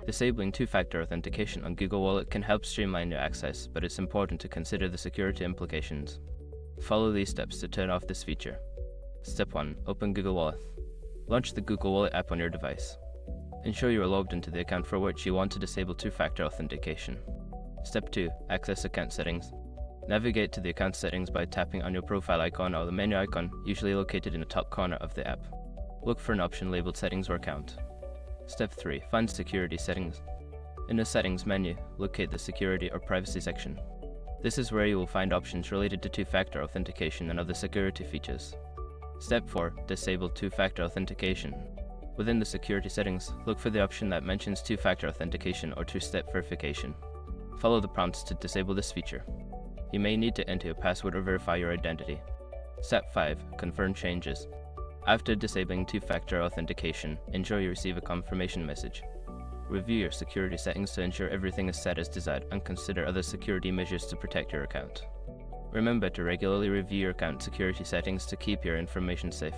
Disabling two-factor authentication on Google Wallet can help streamline your access, but it's important to consider the security implications. Follow these steps to turn off this feature. Step 1. Open Google Wallet. Launch the Google Wallet app on your device. Ensure you are logged into the account for which you want to disable two-factor authentication. Step 2. Access account settings. Navigate to the account settings by tapping on your profile icon or the menu icon, usually located in the top corner of the app. Look for an option labeled Settings or Account. Step 3. Find Security Settings. In the Settings menu, locate the Security or Privacy section. This is where you will find options related to two-factor authentication and other security features. Step 4. Disable two-factor authentication. Within the security settings, look for the option that mentions two-factor authentication or two-step verification. Follow the prompts to disable this feature. You may need to enter your password or verify your identity. Step 5. Confirm changes. After disabling two-factor authentication, ensure you receive a confirmation message. Review your security settings to ensure everything is set as desired and consider other security measures to protect your account. Remember to regularly review your account security settings to keep your information safe.